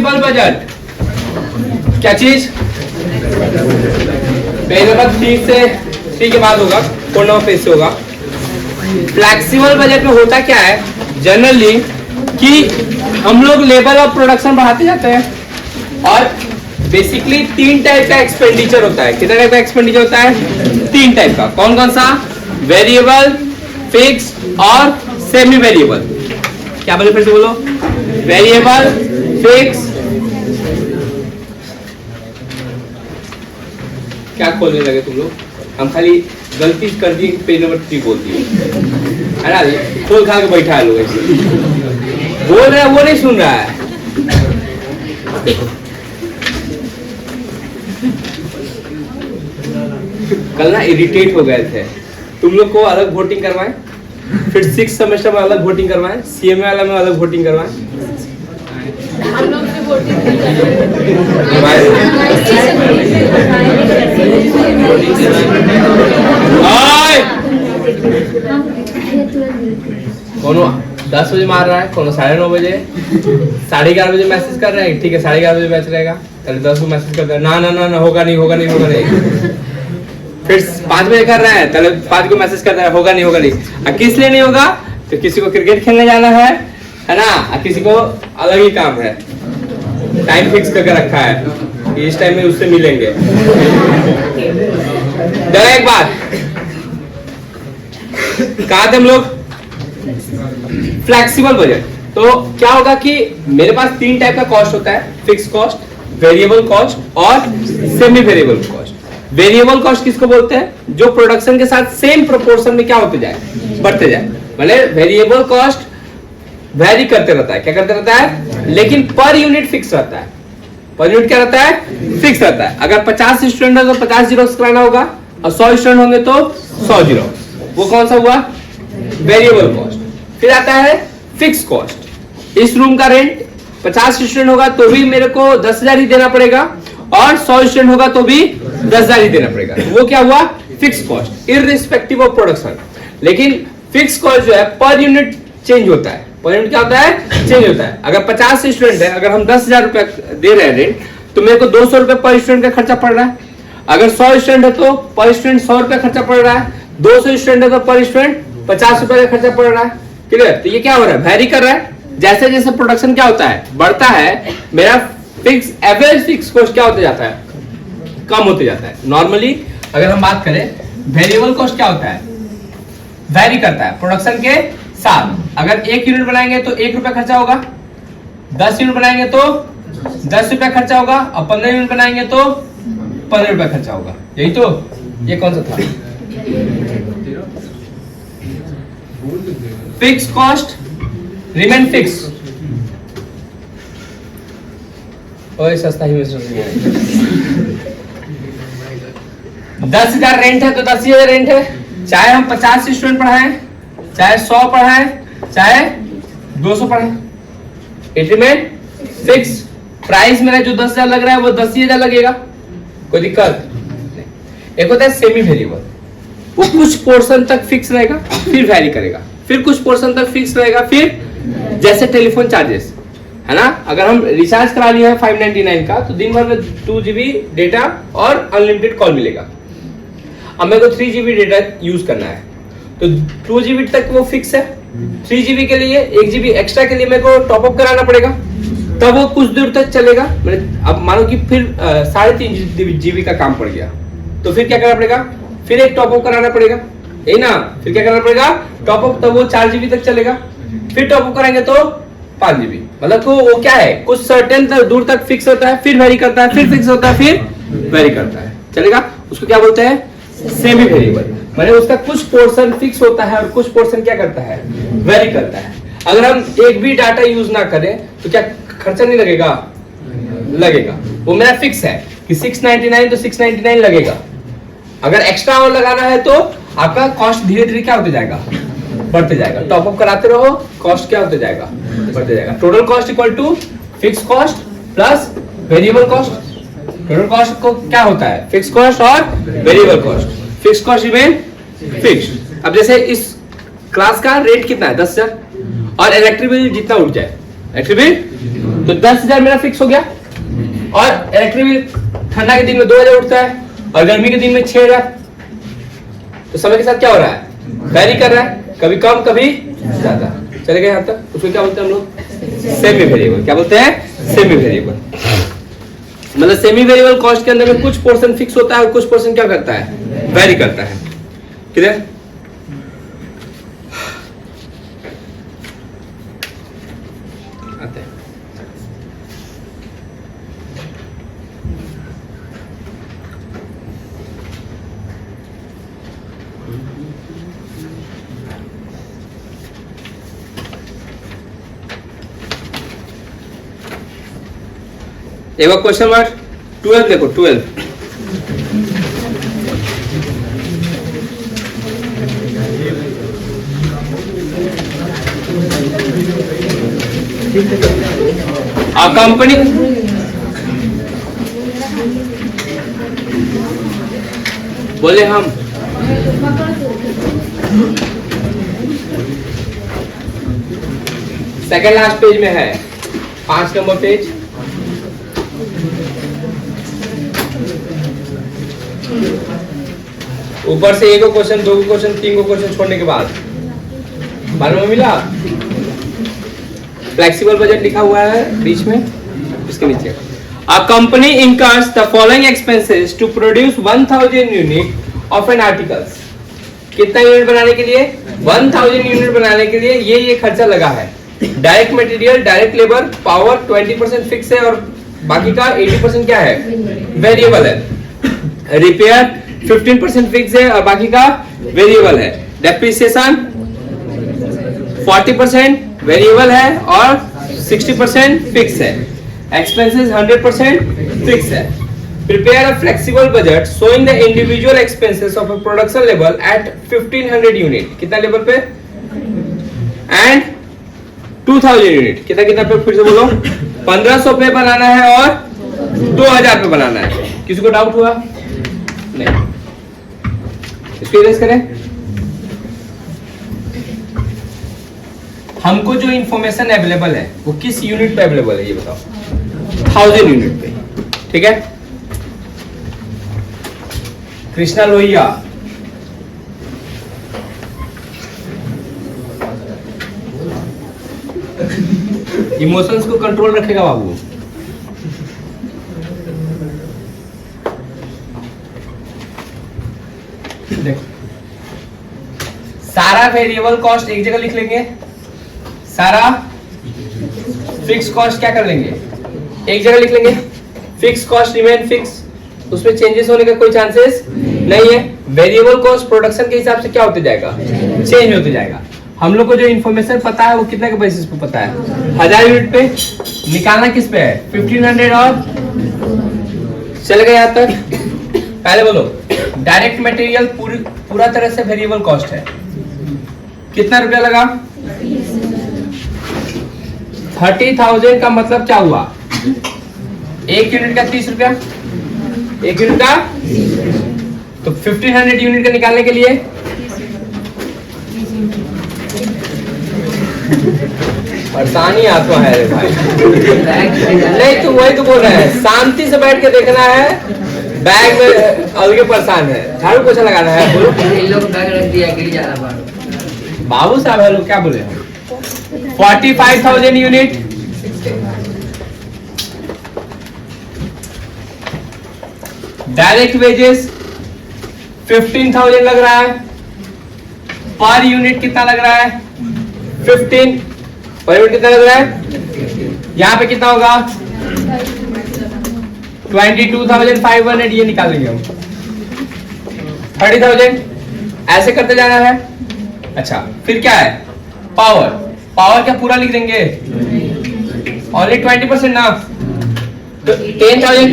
Flexible budget क्या चीज? Page number 3 के बाद होगा, कोड नंबर पेज से होगा। फ्लेक्सिबल बजट में होता क्या है जनरली कि हम लोग लेवल ऑफ प्रोडक्शन बढ़ाते जाते हैं और बेसिकली 3 टाइप का एक्सपेंडिचर होता है। कितना टाइप का एक्सपेंडिचर होता है? 3 टाइप का। कौन कौन सा? वेरिएबल, फिक्स और सेमी वेरिएबल। क्या बोले फिर से बोलो? वेरिएबल, फिक्स, क्या खोलने लगे तुम लोग? हम खाली गलती कर दी, पेज नंबर 3 बोल दिए है ना, खोल खा के बैठा है लोग ऐसे बोल रहे हैं, वो नहीं सुन रहा है। कल ना इरिटेट हो गए थे, तुम लोग को अलग वोटिंग करवाएं, फिर 6 सेमेस्टर में अलग वोटिंग करवाएं, सीएमए वाला में अलग वोटिंग करवाएं। हम लोग भी वोटिंग कोनो 10 बजे मार रहा है, कोनो 9:30 बजे, 11:30 बजे मैसेज कर रहे हैं। ठीक है 11:30 बजे मैच रहेगा, पहले 10 बजे मैसेज कर रहे हैं, ना होगा नहीं। फिर 5 बजे कर रहा है, पहले 5 को मैसेज कर रहा है, होगा नहीं। किस लिए नहीं होगा? तो किसी को क्रिकेट खेलने जाना है ना, किसी को अलग ही काम है, टाइम फिक्स करके रखा है कि इस टाइम में उससे मिलेंगे। एक बात कहा थे हम लोग, फ्लेक्सिबल बजट। तो क्या होगा कि मेरे पास 3 टाइप का कॉस्ट होता है, फिक्स कॉस्ट, वेरिएबल कॉस्ट और semi variable cost. Variable cost किसको बोलते हैं? जो प्रोडक्शन के साथ सेम प्रोपोर्शन में क्या होते जाए, बढ़ते जाए। मतलब वेरिएबल कॉस्ट वैरी करते रहता है, क्या करते रहता है, लेकिन पर यूनिट फिक्स रहता है। पर यूनिट क्या रहता है? फिक्स रहता है। अगर 50 स्टूडेंट है तो 50 जीरो कराना होगा और 100 स्टूडेंट होंगे तो 100 जीरो। वो कौन सा हुआ? Variable cost. फिर आता है फिक्स कॉस्ट। इस रूम का रेंट 50 स्टूडेंट होगा तो भी मेरे को 10,000 ही देना पड़ेगा और 100 स्टूडेंट होगा तो भी 10,000 ही देना पड़ेगा। वो क्या हुआ? Fix cost, irrespective of production. लेकिन फिक्स कॉस्ट जो है पर यूनिट चेंज होता है। पर यूनिट क्या होता है? चेंज होता है। अगर 50 स्टूडेंट है, अगर हम 10,000 रुपया दे रहे हैं रेंट, तो मेरे को 200 रुपए पर स्टूडेंट का खर्चा पड़ रहा है। अगर 100 स्टूडेंट है तो पर स्टूडेंट 100 रुपया खर्चा पड़ रहा है। 200 स्टूडेंट है तो पर स्टूडेंट 50 रुपए का खर्चा पड़ रहा है। क्लियर? तो ये क्या हो रहा है? वैरी कर रहा है। जैसे जैसे प्रोडक्शन क्या होता है, बढ़ता है, मेरा फिक्स एवरेज फिक्स कॉस्ट क्या होते जाता है? कम होते जाता है। नॉर्मली अगर हम बात करें, वेरिएबल कॉस्ट क्या होता है? वैरी करता है प्रोडक्शन के साथ। अगर 1 यूनिट बनाएंगे तो 1 रुपया खर्चा होगा, 10 यूनिट बनाएंगे तो 10 रुपया खर्चा होगा और 15 यूनिट बनाएंगे तो 15 रुपया खर्चा होगा। यही तो। ये कौन सा था? Fix cost remain fix. ओए सस्ता ही में 10,000 रेंट है तो 10,000 रेंट है। चाहे हम 50 स्टूडेंट पढ़ाएं, चाहे 100 पढ़ाएं, चाहे 200 पढ़ाएं, इट रिमेन फिक्स। प्राइस मेरा जो 10,000 लग रहा है वो 10,000 लगेगा, कोई दिक्कत नहीं। एक होता है सेमी वेरिएबल, वो कुछ पोर्शन तक फिक्स रहेगा फिर वैरी करेगा, फिर कुछ पोर्शन तक फिक्स रहेगा, फिर जैसे टेलीफोन चार्जेस है ना, अगर हम रिचार्ज करा लिए हैं 599 का तो दिन भर में 2 GB डेटा और अनलिमिटेड कॉल मिलेगा। अब मेरे को 3 GB डेटा यूज करना है तो 2 GB तक वो फिक्स है। 3 GB के लिए 1 GB एक्स्ट्रा के लिए मेरे को टॉप अप कराना पड़ेगा, तब वो कुछ दूर तक चलेगा। अब मानो कि फिर 3.5 GB का काम पड़ गया तो फिर क्या करना पड़ेगा? फिर एक टॉप अप कराना पड़ेगा, यही ना। फिर क्या करना पड़ेगा? टॉप अप, तब वो 4 GB तक चलेगा। फिर टॉप अप कराएंगे तो 5 GB। मतलब तो वो क्या है, कुछ सर्टेन दूर तक फिक्स होता है, फिर वेरी करता है, फिर फिक्स होता है, फिर वेरी करता है, चलेगा। उसको क्या बोलते हैं? Semi variable. मतलब उसका कुछ पोर्शन फिक्स होता है और कुछ पोर्शन क्या करता है? वेरी करता है। अगर हम एक भी डाटा यूज ना करें तो क्या खर्चा नहीं लगेगा? लगेगा। वो मेरा फिक्स है कि 699 तो 699 लगेगा। अगर एक्स्ट्रा और लगाना है तो आपका कॉस्ट धीरे धीरे क्या होते जाएगा? बढ़ते जाएगा। टॉप अप कराते रहो, कॉस्ट क्या होते जाएगा? बढ़ते जाएगा। Total cost equal to fix cost plus variable cost. Total cost को क्या होता है? फिक्स कॉस्ट और variable cost. Fix cost remain fixed. अब जैसे इस क्लास का रेट कितना है? 10,000 और इलेक्ट्रिक बिल जितना उठ जाए, इलेक्ट्रिक बिल तो 10,000 मेरा फिक्स हो गया। और इलेक्ट्रिक बिल ठंडा के दिन में 2,000 उठता है और गर्मी के दिन में 6,000। तो समय के साथ क्या हो रहा है, वैरी कर रहा है, कभी कम कभी ज्यादा। चले गए यहाँ तक। उसको क्या बोलते हैं हम लोग, सेमी वेरिएबल। क्या बोलते हैं, सेमी वेरिएबल। मतलब सेमी वेरिएबल कॉस्ट के अंदर में कुछ पोर्शन फिक्स होता है और कुछ पोर्शन क्या करता है, वेरी करता है। क्लियर? आते हैं एक बार क्वेश्चन नंबर 12 देखो। 12 कंपनी बोले हम सेकंड लास्ट पेज में है, 5 नंबर पेज। ऊपर से एक क्वेश्चन, 2 क्वेश्चन, 3 क्वेश्चन छोड़ने के बाद मालूम में मिला। फ्लेक्सिबल बजट लिखा हुआ है बीच में, इसके नीचे a company incurs the following expenses to produce 1000 unit of an articles. कितना यूनिट बनाने के लिए, 1000 यूनिट बनाने के लिए ये खर्चा लगा है। Direct material, direct labour, power 20% fix है और बाकी का 80% क्या है, वेरिएबल है। रिपेयर 15% फिक्स है और बाकी का वेरिएबल है। डेप्रिसिएशन 40% वेरिएबल है और 60% फिक्स है। एक्सपेंसेस 100% फिक्स है। Prepare a flexible budget showing the individual expenses of a production level at 1500 unit. कितना लेवल पे, एंड 2000 यूनिट। कितना कितना पे, फिर से बोलो। 1500 पे बनाना है और 2000 पे बनाना है। किसी को डाउट हुआ? नहीं। इसको इरेज करें। हमको जो इंफॉर्मेशन अवेलेबल है वो किस यूनिट पे अवेलेबल है, ये बताओ। 1000 यूनिट पे, ठीक है। कृष्णा लोहिया, इमोशंस को कंट्रोल रखेगा बाबू। देखो, सारा वेरिएबल कॉस्ट एक जगह लिख लेंगे, सारा फिक्स कॉस्ट क्या कर लेंगे, एक जगह लिख लेंगे। फिक्स कॉस्ट रिमेन फिक्स, उसमें चेंजेस होने का कोई चांसेस नहीं है। वेरिएबल कॉस्ट प्रोडक्शन के हिसाब से क्या होते जाएगा, चेंज होते जाएगा। हम लोग को जो इन्फॉर्मेशन पता है वो कितने के बेसिस पे पता है, 1000 यूनिट पे। निकालना किस पे है, 1500 और चल गए यहाँ तक। पहले बोलो, डायरेक्ट मटेरियल पूरा तरह से वेरिएबल कॉस्ट है। कितना रुपया लगा, 30,000 का मतलब क्या हुआ, एक यूनिट का 30 रुपया, एक यूनिट का। तो 1500 यूनिट का निकालने के लिए परेशानी आता है रे भाई। नहीं तो वही तो बोल रहे हैं, शांति से बैठ के देखना है। बैग में अलगे परेशान है, झाड़ू पोछा लगाना है। बोलो, बैग रख दिया कि ज्यादा बाबू साहब हेलो क्या बोले, 45,000 यूनिट। डायरेक्ट वेजेस 15,000 लग रहा है। पर यूनिट कितना लग रहा है, 15 पर यूनिट कितना लग रहा है। यहाँ पे कितना होगा, 22,500। ये निकाल लेंगे हम, 30,000। ऐसे करते जाना है। अच्छा, फिर क्या है, पावर। पावर क्या पूरा लिख देंगे, ओनली 20% ना। तो 10,000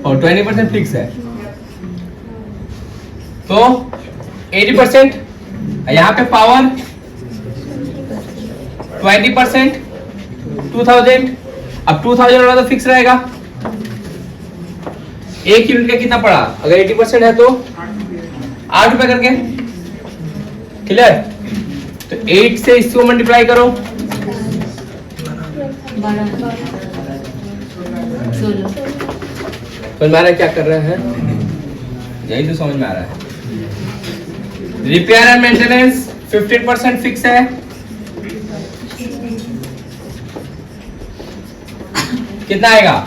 और 20% फिक्स है, तो 80%। यहाँ पे पावर 20%, 2000। अब 2000 वाला तो फिक्स रहेगा। एक यूनिट का कितना पड़ा, अगर 80% है तो 8 रुपए करके। क्लियर? तो 8 से इसको मल्टीप्लाई करो, समझ में आ रहा है क्या कर रहे हैं? यही तो समझ में आ रहा है। रिपेयर एंड मेंटेनेंस 15% फिक्स है। कितना आएगा?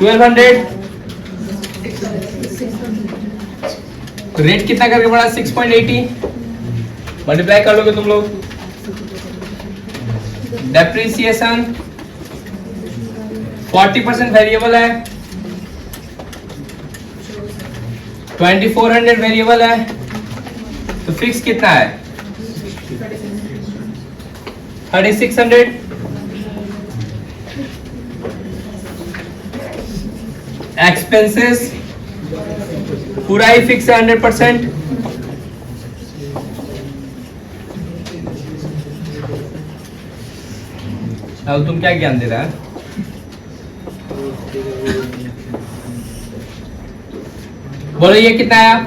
1200। तो रेट कितना करके पड़ा? 6.80 मल्टीप्लाई कर लोगे तुम लोग। डेप्रिसिएशन 40% वेरिएबल है, 2400 वेरिएबल है, तो फिक्स कितना है? 3600। एक्सपेंसेस पूरा ही फिक्स है 100%। अब तुम क्या ज्ञान दे रहा है? बोलो ये कितना आया?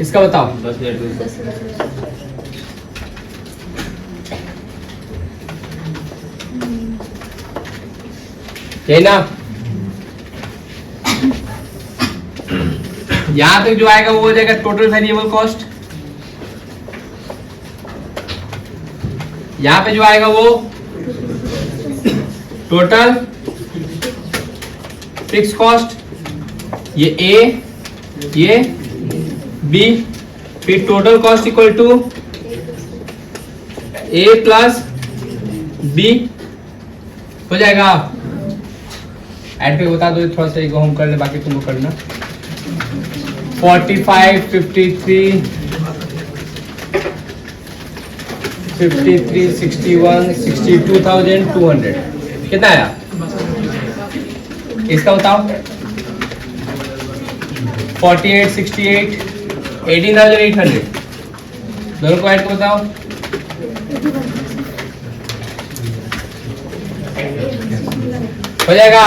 इसका बताओ। 10,000। यही ना? यहां तक जो आएगा वो हो जाएगा टोटल वेरिएबल कॉस्ट। यहां पे जो आएगा वो टोटल फिक्स कॉस्ट। ये ए, ये बी, फिर total cost equal to A plus B हो जाएगा। ऐड पे बता दो, थोड़ा सा हम कर ले, बाकी तुम लोग करना। 45, 53, 53, 61, 62,200 कितना आया? इसका बताओ। 48, 68, 18,800 दोनों को ऐड को बताओ। हो जाएगा?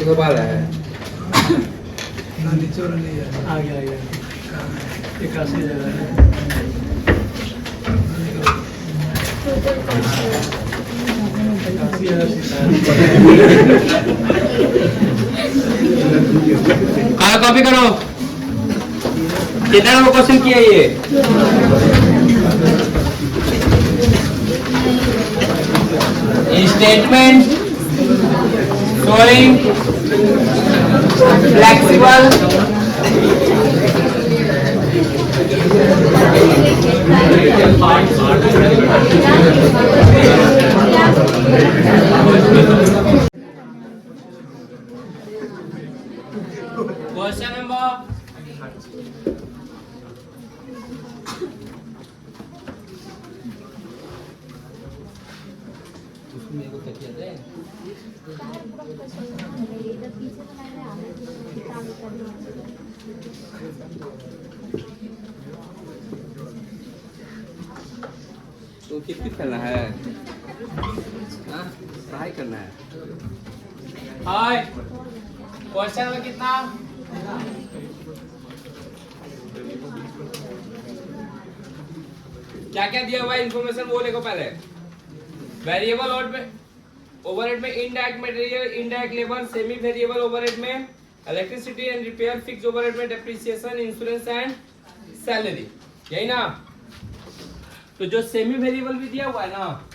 तो पा रहा है आ गया 81,000 कॉपी करो। कितना नंबर क्वेश्चन किया ये? Statement showing flexible question number उसमें को तकिया दे। तो कितनी करना है? हाँ, पढ़ाई करना है। हाय, क्वेश्चन में कितना? क्या क्या दिया हुआ है इंफॉर्मेशन वो देखो पहले। वेरिएबल ओवरहेड में indirect material, indirect labour, semi variable overhead में electricity and repair, fix overhead में डेप्रिसिएशन, इंश्योरेंस एंड सैलरी, यही ना? तो जो सेमी वेरिएबल भी दिया हुआ है ना,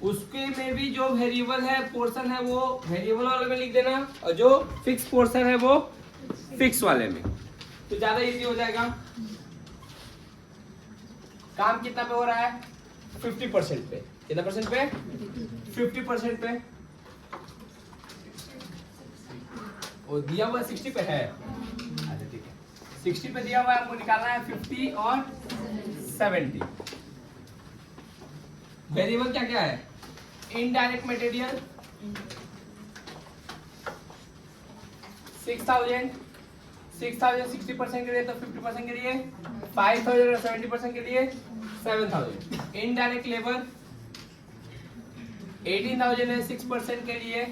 उसके में भी जो वेरिएबल है पोर्शन है वो वेरिएबल वाले में लिख देना, और जो फिक्स पोर्शन है वो फिक्स वाले में, तो ज्यादा इजी हो जाएगा। काम कितना पे हो रहा है? 50% पे। कितना परसेंट पे? 50% पे। और दिया हुआ 60 पे है। अच्छा ठीक है, 60 पे दिया हुआ है, हमको निकालना है 50 और 70। वेरिएबल क्या क्या है? इनडायरेक्ट मटेरियल 6,000 60% के लिए, तो 50% के लिए 5,000 और 70% के लिए 7,000। इनडायरेक्ट लेबर 18,000 है 6% के लिए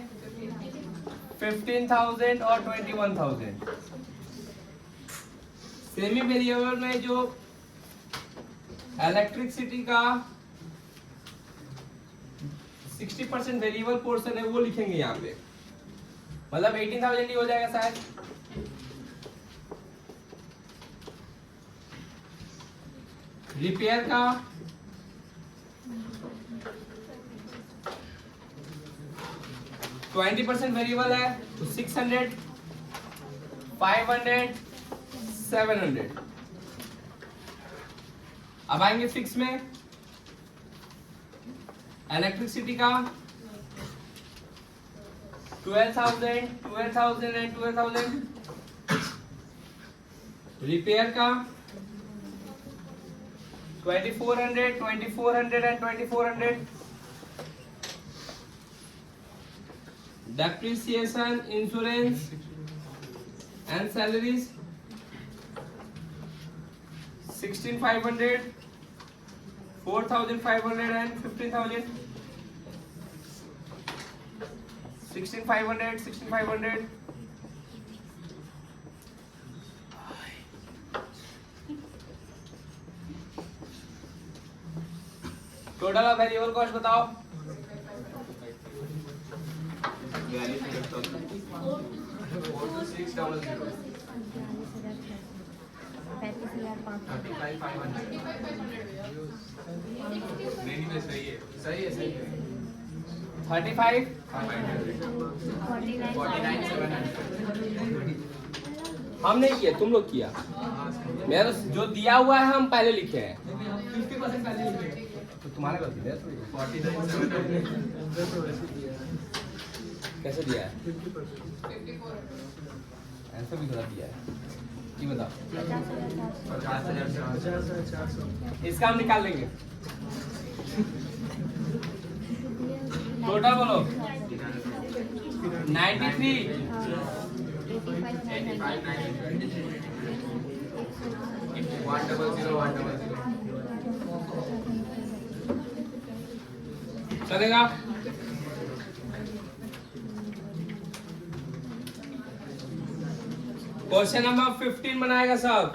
15,000 और 21,000। सेमी वेरिएबल में जो इलेक्ट्रिसिटी का 60% वेरिएबल पोर्शन है वो लिखेंगे यहाँ पे, मतलब 18,000 ही हो जाएगा शायद। रिपेयर का 20% वेरिएबल है तो 600, 500, 700। अब आएंगे फिक्स में, इलेक्ट्रिसिटी का 12,000, 12,000 एंड 12,000। रिपेयर का 2,400, 2,400 and 2,400। Depreciation, insurance and salaries 16,500, 4,500 and 15,000। 16,500, 16,500। Total of variable cost बताओ। 35, हम नहीं किए, तुम लोग किया। मेरा जो दिया हुआ है हम पहले लिखे हैं, 50% पहले लिखे। तो तुम्हारा गलती है। 49 कैसे दिया है? आंसर भी गलत दिया है। ये बताओ। 50,400 इसका हम निकाल लेंगे। टोटल बोलो। 93, 100 चलेगा। क्वेश्चन नंबर 15 बनाएगा सब।